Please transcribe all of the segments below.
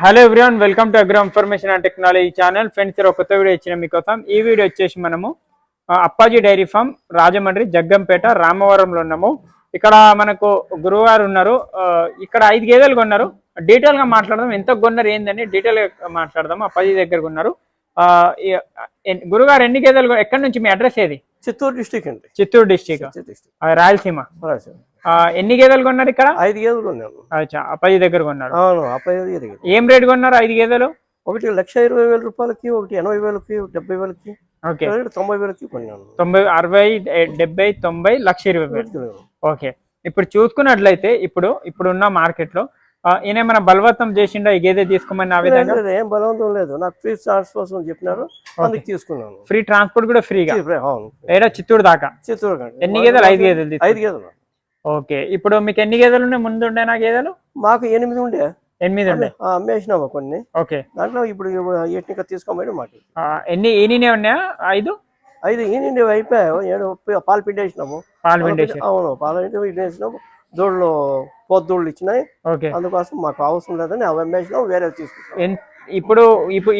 Hello everyone, welcome to agro information and technology channel. Friends, ఒక కొత్త video ఇచ్చిన మీకోసం. ఈ వీడియో వచ్చేసి మనము అప్పాజీ డైరీ ఫామ్, రాజమండ్రి, జగ్గంపేట, రామవరంలో ఉన్నాము. ఇక్కడ మనకు గురువుగారు ఉన్నారు. ఇక్కడ 5 గేదెలు కొన్నారు. డీటెయిల్గా మాట్లాడదాం, ఎంత కొన్నారు ఏందని డీటెయిల్గా మాట్లాడదాం. అప్పాజీ దగ్గర కొన్నారు. గురుగారు ఎన్ని గేదెలు, ఎక్కడి నుంచి మీ అడ్రస్ ఏది? చిత్తూరు డిస్టిక్ అండి. చిత్తూరు డిస్టిక్, రాయలసీమ. ఎన్ని గేదెలు కొన్నారు ఇక్కడ? 5 గేదెలు కొన్నాను. అప్పాజీ దగ్గర కొన్నారు. అవును, అప్పాజీ దగ్గర. ఏం రేట్ కొన్నారు 5 గేదెలు? ఒకటి 1,20,000 రూపాయలకి, ఒకటి 80,000కి, 70,000కి, 90,000కి కొన్నాను. 90, 60, 70, 90, 1,20,000. ఓకే. ఇప్పుడు చూసుకున్నట్లయితే ఇప్పుడున్న మార్కెట్ లో ఈయనేమైనా బలవంతం చేసిండా ఈ గేదె తీసుకోమని? ఆ విధంగా ఏం బలవంతం లేదు, నాకు ఫ్రీ ట్రాన్స్పోర్ట్ అని చెప్పినారు, అందుకు తీసుకున్నాను. ఫ్రీ ట్రాన్స్పోర్ట్ కూడా ఫ్రీగా? ఏడా చిత్తూరు దాకా? చిత్తూరు. ఎన్ని గేదెలు? 5 గేదెలు. 5 గేదెలు. ఓకే. ఇప్పుడు మీకు ఎన్ని గేదెలు ఉన్నాయి? ముందు ఉండే నా గేదెలు? మాకు 8 ఉండే. 8 ఉండే. అమ్మేసినాము కొన్ని. ఓకే. దాంట్లో ఇప్పుడు ఎట్నిక తీసుకోమని మాకు. ఎన్ని ఈయనే ఉన్నాయా? 5 ఈయన అయిపోయాయి. పాలు పిండేసినాము. పాలు పిండేసి? అవును, పాలు పిండేసినాము. దూడలు పొద్దుళ్ళు ఇచ్చినాయి. ఓకే. అందుకోసం మాకు అవసరం లేదని అవి అమ్మేసినాము, వేరే తీసుకుంటాం. ఇప్పుడు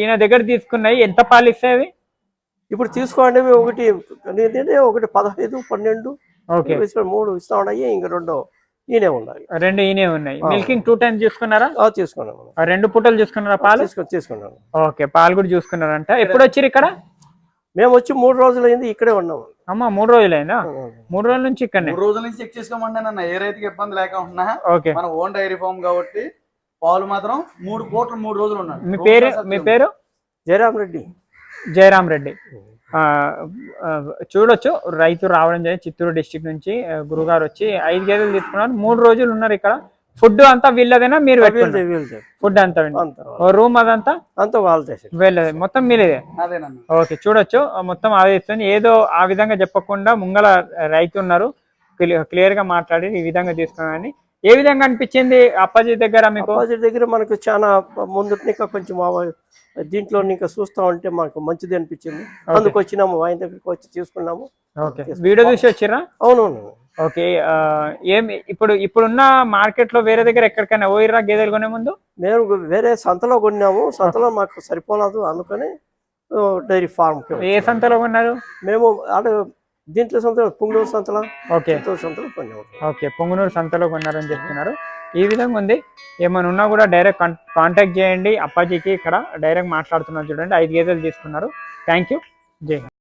ఈయన దగ్గర తీసుకున్నాయి ఎంత పాలు ఇస్తాయి? ఇప్పుడు తీసుకోండి, ఒకటి 15, 12, 3 ఇస్తా ఉన్నాయి. ఇంక 2 ఈయనే ఉన్నాయి. 2 ఈయనే ఉన్నాయి. మిల్కింగ్ 2 టైమ్స్ చూసుకున్నారా? తీసుకున్నాము. 2 పూటలు చూసుకున్నారా పాలు? తీసుకున్నాను. ఓకే, పాలు కూడా చూసుకున్నారంట. ఎప్పుడు వచ్చారు ఇక్కడ? మేము వచ్చి 3 రోజులు అయింది, ఇక్కడే ఉన్నాము. అమ్మా, 3 రోజులైందా? 3 రోజుల నుంచి ఇక్కడ? 3 రోజుల నుంచి చెక్ చేసుకోమండి. ఏ రైతుకి ఇబ్బంది లేకుండా. ఓకే. మన ఓన్ డైరీ ఫామ్ కాబట్టి పాలు మాత్రం 3 పూటలు 3 రోజులు ఉన్నాయి. మీ పేరు? జయరాం రెడ్డి. జయరాం రెడ్డి. చూడొచ్చు, రైతు రావడం జరిగింది చిత్తూరు డిస్టిక్ నుంచి. గురుగారు వచ్చి 5 గేదెలు తీసుకున్నారు. 3 రోజులు ఉన్నారు ఇక్కడ. ఫుడ్ అంతా వీళ్ళదేనా? మీరు ఫుడ్ అంతా రూమ్ అదంతా వీళ్ళదే, మొత్తం మీరేదే? ఓకే. చూడొచ్చు, మొత్తం అదే ఇస్తుంది. ఏదో ఆ విధంగా చెప్పకుండా ముంగల రైతు ఉన్నారు, క్లియర్ గా మాట్లాడి ఈ విధంగా తీసుకున్నారని. ఏ విధంగా అనిపించింది అప్పాజీ దగ్గర మీకు? అప్పాజీ దగ్గర మనకు చాలా ముందు కొంచెం దీంట్లో ఇంకా చూస్తా ఉంటే మనకు మంచిది అనిపించింది. అందుకు వచ్చినాము, ఆయన దగ్గరికి వచ్చి తీసుకున్నాము. ఓకే. వీడియో చూసి వచ్చిరా? అవునవును. ఓకే. ఇప్పుడున్న మార్కెట్ లో వేరే దగ్గర ఎక్కడికైనా పోయిరా గేదెలు కొనే ముందు? మేము వేరే సంతలో కొన్నాము. సంతలో మాకు సరిపోలేదు, అందుకని డైరీ ఫార్మ్. ఏ సంతలో కొన్నారు? మేము దీంట్లో సంతలో, పొంగునూరు సంతలో. ఓకే. సంతలో కొన్నాము. ఓకే, పొంగునూరు సంతలో కొన్నారని చెప్తున్నారు. ఈ విధంగా ఉంది. ఏమైనా ఉన్నా కూడా డైరెక్ట్ కాంటాక్ట్ చేయండి అప్పాజీకి. ఇక్కడ డైరెక్ట్ మాట్లాడుతున్నారు చూడండి. 5 గేదెలు తీసుకున్నారు. Thank you. జై హింద్.